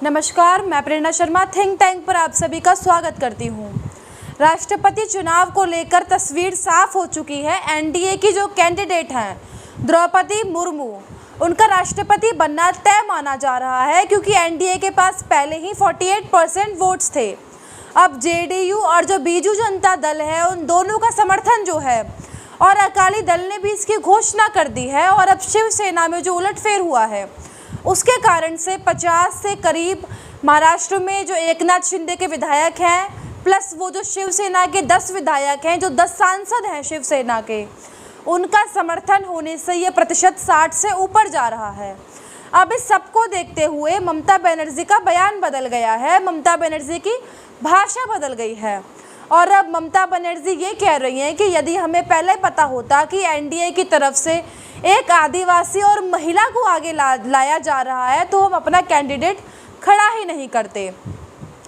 नमस्कार, मैं प्रेरणा Sharma think tank पर आप सभी का स्वागत करती हूँ। राष्ट्रपति चुनाव को लेकर तस्वीर साफ हो चुकी है। एनडीए की जो कैंडिडेट हैं द्रौपदी मुर्मू, उनका राष्ट्रपति बनना तय माना जा रहा है क्योंकि एनडीए के पास पहले ही 48% वोट्स थे। अब जेडीयू और जो बीजू जनता दल है उन दोनों का समर्थन जो है और अकाली दल ने भी इसकी घोषणा कर दी है। और अब शिवसेना में जो उलटफेर हुआ है उसके कारण से 50 से करीब महाराष्ट्र में जो एकनाथ शिंदे के विधायक हैं प्लस वो जो शिवसेना के 10 विधायक हैं, जो 10 सांसद हैं शिवसेना के, उनका समर्थन होने से ये प्रतिशत 60 से ऊपर जा रहा है। अब इस सबको देखते हुए ममता बनर्जी का बयान बदल गया है, ममता बनर्जी की भाषा बदल गई है और अब ममता बनर्जी ये कह रही हैं कि यदि हमें पहले पता होता कि एनडीए की तरफ से एक आदिवासी और महिला को आगे लाया जा रहा है तो हम अपना कैंडिडेट खड़ा ही नहीं करते।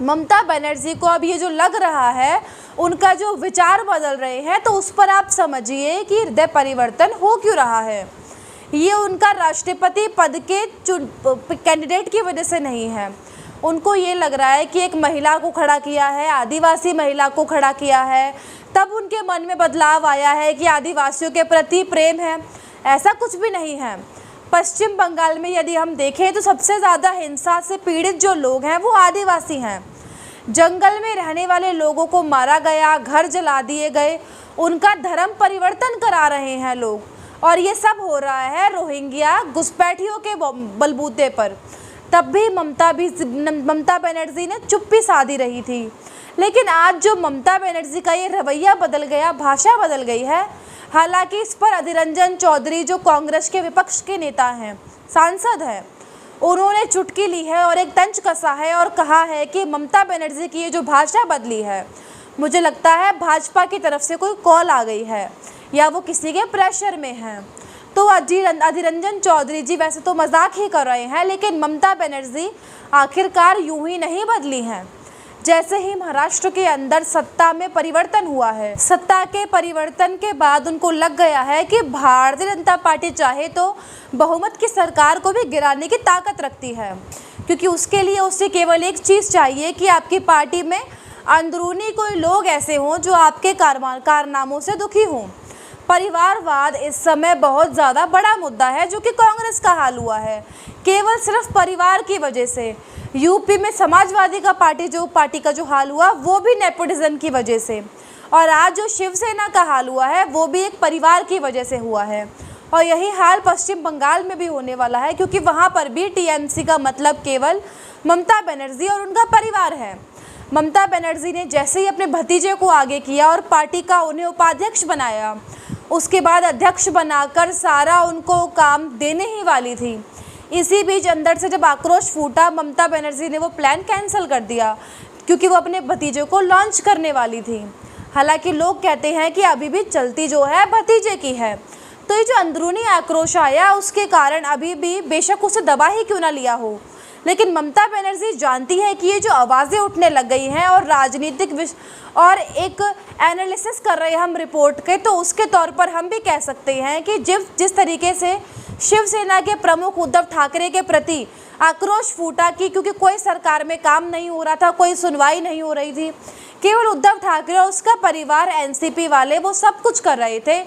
ममता बनर्जी को अब ये जो लग रहा है, उनका जो विचार बदल रहे हैं, तो उस पर आप समझिए कि हृदय परिवर्तन हो क्यों रहा है। ये उनका राष्ट्रपति पद के कैंडिडेट की वजह से नहीं है। उनको ये लग रहा है कि एक महिला को खड़ा किया है, आदिवासी महिला को खड़ा किया है, तब उनके मन में बदलाव आया है कि आदिवासियों के प्रति प्रेम है। ऐसा कुछ भी नहीं है। पश्चिम बंगाल में यदि हम देखें तो सबसे ज़्यादा हिंसा से पीड़ित जो लोग हैं वो आदिवासी हैं। जंगल में रहने वाले लोगों को मारा गया, घर जला दिए गए, उनका धर्म परिवर्तन करा रहे हैं लोग और ये सब हो रहा है रोहिंग्या घुसपैठियों के बलबूते पर। तब भी ममता बनर्जी ने चुप्पी साधी रही थी, लेकिन आज जो ममता बनर्जी का ये रवैया बदल गया, भाषा बदल गई है। हालांकि इस पर अधीर रंजन चौधरी जो कांग्रेस के विपक्ष के नेता हैं, सांसद हैं, उन्होंने चुटकी ली है और एक तंज कसा है और कहा है कि ममता बनर्जी की ये जो भाषा बदली है, मुझे लगता है भाजपा की तरफ से कोई कॉल आ गई है या वो किसी के प्रेशर में है। तो अधीर रंजन चौधरी जी वैसे तो मजाक ही कर रहे हैं, लेकिन ममता बनर्जी आखिरकार यूं ही नहीं बदली हैं। जैसे ही महाराष्ट्र के अंदर सत्ता में परिवर्तन हुआ है, सत्ता के परिवर्तन के बाद उनको लग गया है कि भारतीय जनता पार्टी चाहे तो बहुमत की सरकार को भी गिराने की ताकत रखती है, क्योंकि उसके लिए उसे केवल एक चीज़ चाहिए कि आपकी पार्टी में अंदरूनी कोई लोग ऐसे हों जो आपके कारनामों से दुखी हों। परिवारवाद इस समय बहुत ज़्यादा बड़ा मुद्दा है, जो कि कांग्रेस का हाल हुआ है केवल सिर्फ परिवार की वजह से। यूपी में समाजवादी का पार्टी का जो हाल हुआ वो भी नेपोटिज्म की वजह से, और आज जो शिवसेना का हाल हुआ है वो भी एक परिवार की वजह से हुआ है। और यही हाल पश्चिम बंगाल में भी होने वाला है, क्योंकि वहाँ पर भी टीएमसी का मतलब केवल ममता बनर्जी और उनका परिवार है। ममता बनर्जी ने जैसे ही अपने भतीजे को आगे किया और पार्टी का उन्हें उपाध्यक्ष बनाया, उसके बाद अध्यक्ष बनाकर सारा उनको काम देने ही वाली थी। इसी बीच अंदर से जब आक्रोश फूटा, ममता बनर्जी ने वो प्लान कैंसिल कर दिया क्योंकि वो अपने भतीजे को लॉन्च करने वाली थी। हालांकि लोग कहते हैं कि अभी भी चलती जो है भतीजे की है। तो ये जो अंदरूनी आक्रोश आया उसके कारण अभी भी बेशक उसे दबा ही क्यों ना लिया हो, लेकिन ममता बनर्जी जानती है कि ये जो आवाज़ें उठने लग गई हैं और राजनीतिक और एक एनालिसिस कर रहे हैं हम रिपोर्ट के, तो उसके तौर पर हम भी कह सकते हैं कि जिस तरीके से शिवसेना के प्रमुख उद्धव ठाकरे के प्रति आक्रोश फूटा कि क्योंकि कोई सरकार में काम नहीं हो रहा था, कोई सुनवाई नहीं हो रही थी, केवल उद्धव ठाकरे और उसका परिवार एनसीपी वाले वो सब कुछ कर रहे थे,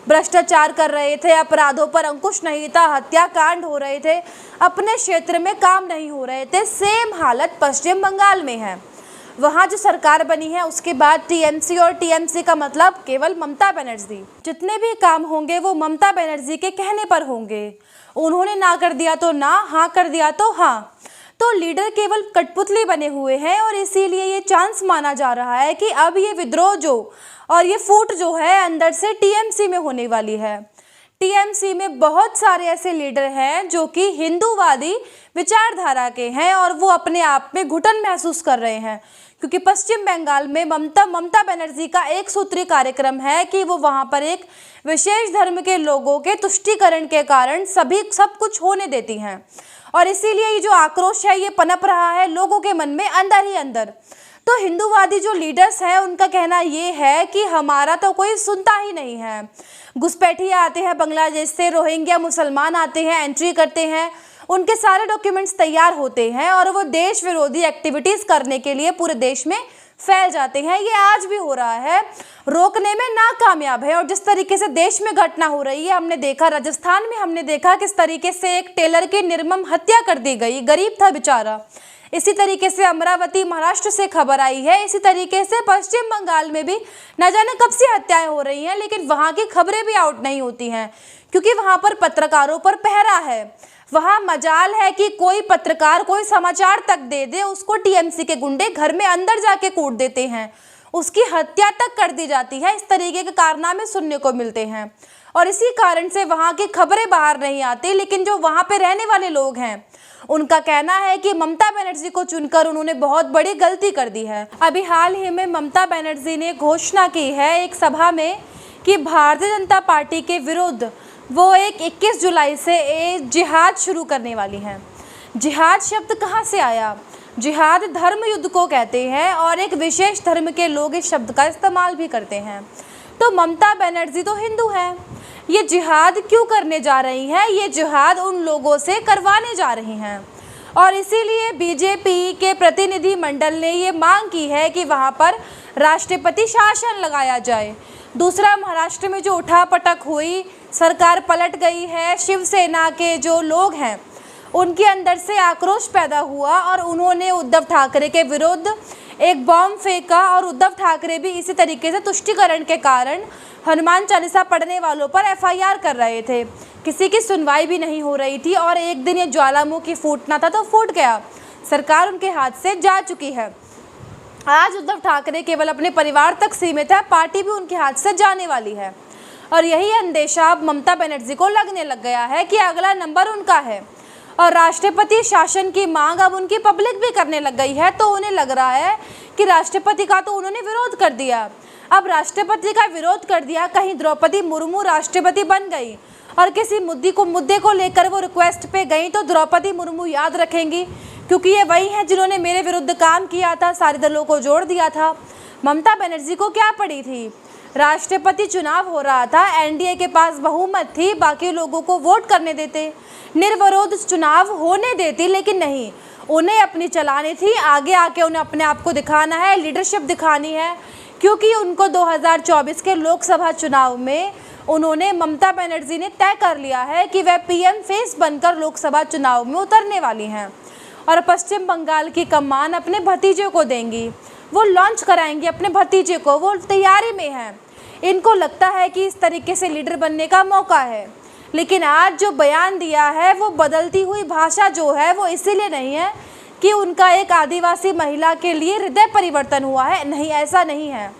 भ्रष्टाचार कर रहे थे, अपराधों पर अंकुश नहीं था, हत्याकांड हो रहे थे, अपने क्षेत्र में काम नहीं हो रहे थे। सेम हालत पश्चिम बंगाल में है। वहाँ जो सरकार बनी है उसके बाद टीएमसी, और टीएमसी का मतलब केवल ममता बनर्जी। जितने भी काम होंगे वो ममता बनर्जी के कहने पर होंगे। उन्होंने ना कर दिया तो ना, हाँ कर दिया तो हाँ। तो लीडर केवल कठपुतली बने हुए हैं और इसीलिए ये चांस माना जा रहा है कि अब ये विद्रोह जो और ये फूट जो है अंदर से टीएमसी में होने वाली है। टीएमसी में बहुत सारे ऐसे लीडर हैं जो कि हिंदूवादी विचारधारा के हैं और वो अपने आप में घुटन महसूस कर रहे हैं, क्योंकि पश्चिम बंगाल में ममता बनर्जी का एक सूत्री कार्यक्रम है कि वो वहाँ पर एक विशेष धर्म के लोगों के तुष्टीकरण के कारण सब कुछ होने देती हैं, और इसीलिए ये जो आक्रोश है ये पनप रहा है लोगों के मन में अंदर ही अंदर। तो हिंदूवादी जो लीडर्स हैं उनका कहना ये है कि हमारा तो कोई सुनता ही नहीं है। घुसपैठिए आते हैं बांग्लादेश से, रोहिंग्या मुसलमान आते हैं, एंट्री करते हैं उनके सारे डॉक्यूमेंट्स तैयार होते हैं और वो देश विरोधी एक्टिविटीज़ करने के लिए पूरे देश में फैल जाते हैं। ये आज भी हो रहा है, रोकने में नाकामयाब है। और जिस तरीके से देश में घटना हो रही है, हमने देखा राजस्थान में, हमने देखा किस तरीके से एक टेलर की निर्मम हत्या कर दी गई, गरीब था बेचारा। इसी तरीके से अमरावती महाराष्ट्र से खबर आई है। इसी तरीके से पश्चिम बंगाल में भी न जाने कब से हत्याएं हो रही हैं, लेकिन वहाँ की खबरें भी आउट नहीं होती हैं क्योंकि वहाँ पर पत्रकारों पर पहरा है। वहाँ मजाल है कि कोई पत्रकार कोई समाचार तक दे दे, उसको टीएमसी के गुंडे घर में अंदर जाके कूट देते हैं, उसकी हत्या तक कर दी जाती है। इस तरीके के कारनामे सुनने को मिलते हैं और इसी कारण से वहाँ की खबरें बाहर नहीं आती। लेकिन जो वहाँ पे रहने वाले लोग हैं, उनका कहना है कि ममता बनर्जी को चुनकर उन्होंने बहुत बड़ी गलती कर दी है। अभी हाल ही में ममता बनर्जी ने घोषणा की है एक सभा में कि भारतीय जनता पार्टी के विरुद्ध वो 21 जुलाई से एक जिहाद शुरू करने वाली हैं। जिहाद शब्द कहाँ से आया? जिहाद धर्म युद्ध को कहते हैं और एक विशेष धर्म के लोग इस शब्द का इस्तेमाल भी करते हैं। तो ममता बनर्जी तो हिंदू है, ये जिहाद क्यों करने जा रही हैं? ये जिहाद उन लोगों से करवाने जा रही हैं और इसीलिए बीजेपी के प्रतिनिधि मंडल ने ये मांग की है कि वहाँ पर राष्ट्रपति शासन लगाया जाए। दूसरा, महाराष्ट्र में जो उठापटक हुई, सरकार पलट गई है, शिवसेना के जो लोग हैं उनके अंदर से आक्रोश पैदा हुआ और उन्होंने उद्धव ठाकरे के विरुद्ध एक बॉम्ब फेंका और उद्धव ठाकरे भी इसी तरीके से तुष्टीकरण के कारण हनुमान चालीसा पढ़ने वालों पर एफआईआर कर रहे थे। किसी की सुनवाई भी नहीं हो रही थी और एक दिन ये ज्वालामुखी फूटना था तो फूट गया, सरकार उनके हाथ से जा चुकी है। आज उद्धव ठाकरे केवल अपने परिवार तक सीमित है, पार्टी भी उनके हाथ से जाने वाली है और यही अंदेशा अब ममता बनर्जी को लगने लग गया है कि अगला नंबर उनका है और राष्ट्रपति शासन की मांग अब उनकी पब्लिक भी करने लग गई है। तो उन्हें लग रहा है कि राष्ट्रपति का तो उन्होंने विरोध कर दिया, अब राष्ट्रपति का विरोध कर दिया, कहीं द्रौपदी मुर्मू राष्ट्रपति बन गई और किसी मुद्दे को लेकर वो रिक्वेस्ट पे गई तो द्रौपदी मुर्मू याद रखेंगी क्योंकि ये वही हैं जिन्होंने मेरे विरुद्ध काम किया था, सारे दलों को जोड़ दिया था। ममता बनर्जी को क्या पड़ी थी? राष्ट्रपति चुनाव हो रहा था, एनडीए के पास बहुमत थी, बाकी लोगों को वोट करने देते, निर्विरोध चुनाव होने देती, लेकिन नहीं, उन्हें अपनी चलानी थी। आगे आके उन्हें अपने आप को दिखाना है, लीडरशिप दिखानी है क्योंकि उनको 2024 के लोकसभा चुनाव में उन्होंने ममता बनर्जी ने तय कर लिया है कि वह पीएम फेस बनकर लोकसभा चुनाव में उतरने वाली हैं और पश्चिम बंगाल की कमान अपने भतीजे को देंगी, वो लॉन्च कराएंगी अपने भतीजे को, वो तैयारी में हैं। इनको लगता है कि इस तरीके से लीडर बनने का मौका है, लेकिन आज जो बयान दिया है वो बदलती हुई भाषा जो है वो इसीलिए नहीं है कि उनका एक आदिवासी महिला के लिए हृदय परिवर्तन हुआ है, नहीं, ऐसा नहीं है।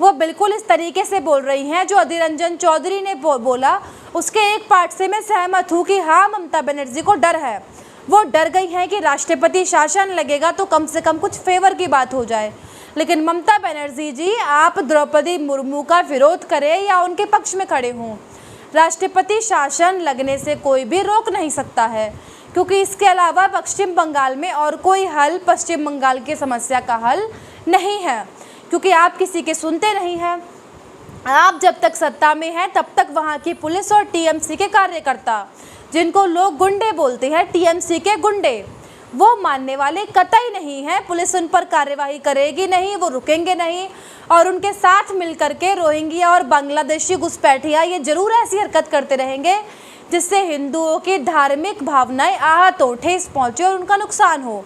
वो बिल्कुल इस तरीके से बोल रही हैं जो अधीर रंजन चौधरी ने बोला, उसके एक पार्ट से मैं सहमत हूँ कि हाँ, ममता बनर्जी को डर है, वो डर गई हैं कि राष्ट्रपति शासन लगेगा तो कम से कम कुछ फेवर की बात हो जाए। लेकिन ममता बनर्जी जी, आप द्रौपदी मुर्मू का विरोध करें या उनके पक्ष में खड़े हों, राष्ट्रपति शासन लगने से कोई भी रोक नहीं सकता है क्योंकि इसके अलावा पश्चिम बंगाल में और कोई हल पश्चिम बंगाल की समस्या का हल नहीं है क्योंकि आप किसी के सुनते नहीं हैं। आप जब तक सत्ता में हैं तब तक वहाँ की पुलिस और टीएमसी के कार्यकर्ता, जिनको लोग गुंडे बोलते हैं, टीएमसी के गुंडे, वो मानने वाले कतई नहीं हैं। पुलिस उन पर कार्यवाही करेगी नहीं, वो रुकेंगे नहीं और उनके साथ मिलकर के रोहिंग्या और बांग्लादेशी घुसपैठिया ये जरूर ऐसी हरकत करते रहेंगे जिससे हिंदुओं की धार्मिक भावनाएं आहत हो, ठेस पहुँचे और उनका नुकसान हो।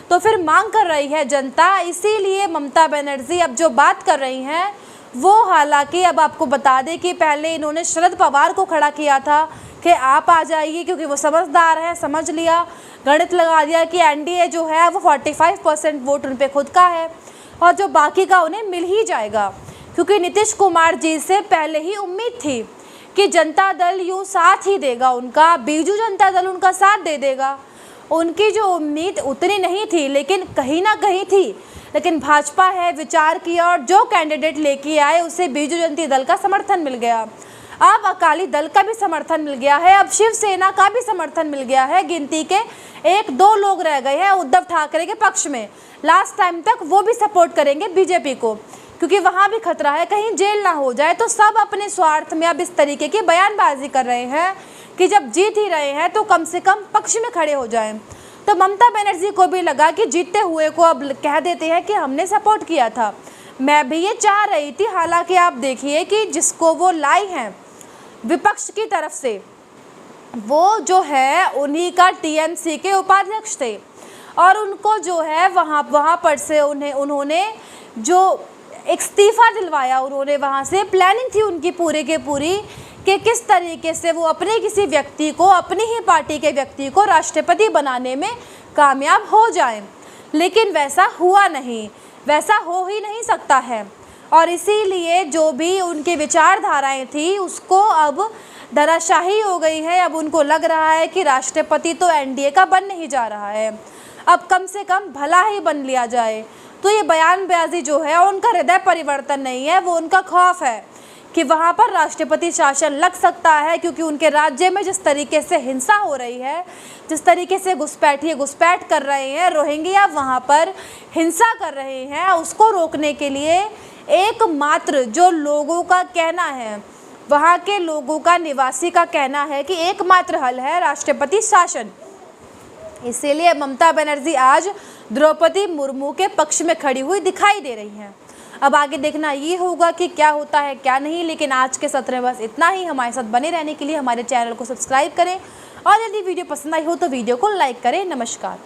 तो फिर मांग कर रही है जनता, इसीलिए ममता बनर्जी अब जो बात कर रही हैं वो, हालांकि अब आपको बता दें कि पहले इन्होंने शरद पवार को खड़ा किया था कि आप आ जाइए क्योंकि वो समझदार हैं, समझ लिया, गणित लगा दिया कि एनडीए जो है वो 45% वोट उन पे खुद का है और जो बाकी का उन्हें मिल ही जाएगा क्योंकि नीतीश कुमार जी से पहले ही उम्मीद थी कि जनता दल यूँ साथ ही देगा उनका, बीजू जनता दल उनका साथ दे देगा। उनकी जो उम्मीद उतनी नहीं थी लेकिन कहीं ना कहीं थी, लेकिन भाजपा है विचार किया और जो कैंडिडेट लेके आए उसे बीजू जनता दल का समर्थन मिल गया, अब अकाली दल का भी समर्थन मिल गया है, अब शिवसेना का भी समर्थन मिल गया है। गिनती के 1-2 लोग रह गए हैं उद्धव ठाकरे के पक्ष में, लास्ट टाइम तक वो भी सपोर्ट करेंगे बीजेपी को क्योंकि वहाँ भी खतरा है कहीं जेल ना हो जाए। तो सब अपने स्वार्थ में अब इस तरीके की बयानबाजी कर रहे हैं कि जब जीत ही रहे हैं तो कम से कम पक्ष में खड़े हो जाएं। तो ममता बनर्जी को भी लगा कि जीतते हुए को अब कह देते हैं कि हमने सपोर्ट किया था। मैं भी ये चाह रही थी, हालांकि आप देखिए कि जिसको वो लाई हैं विपक्ष की तरफ से, वो जो है उन्हीं का टीएमसी के उपाध्यक्ष थे और उनको जो है वहाँ पर से उन्होंने जो इस्तीफ़ा दिलवाया, उन्होंने वहाँ से प्लानिंग थी उनकी पूरी के पूरी कि किस तरीके से वो अपने किसी व्यक्ति को, अपनी ही पार्टी के व्यक्ति को राष्ट्रपति बनाने में कामयाब हो जाएं। लेकिन वैसा हुआ नहीं, वैसा हो ही नहीं सकता है और इसीलिए जो भी उनकी विचारधाराएं थी उसको अब धराशाही हो गई है। अब उनको लग रहा है कि राष्ट्रपति तो एनडीए का बन नहीं जा रहा है, अब कम से कम भला ही बन लिया जाए। तो ये बयानबाजी जो है उनका हृदय परिवर्तन नहीं है, वो उनका खौफ है कि वहाँ पर राष्ट्रपति शासन लग सकता है, क्योंकि उनके राज्य में जिस तरीके से हिंसा हो रही है, जिस तरीके से घुसपैठ कर रहे हैं, रोहिंग्या वहाँ पर हिंसा कर रहे हैं, उसको रोकने के लिए एकमात्र जो लोगों का कहना है, वहाँ के लोगों का, निवासी का कहना है कि एकमात्र हल है राष्ट्रपति शासन। इसीलिए ममता बनर्जी आज द्रौपदी मुर्मू के पक्ष में खड़ी हुई दिखाई दे रही हैं। अब आगे देखना ये होगा कि क्या होता है क्या नहीं, लेकिन आज के सत्र में बस इतना ही। हमारे साथ बने रहने के लिए हमारे चैनल को सब्सक्राइब करें और यदि वीडियो पसंद आई हो तो वीडियो को लाइक करें। नमस्कार।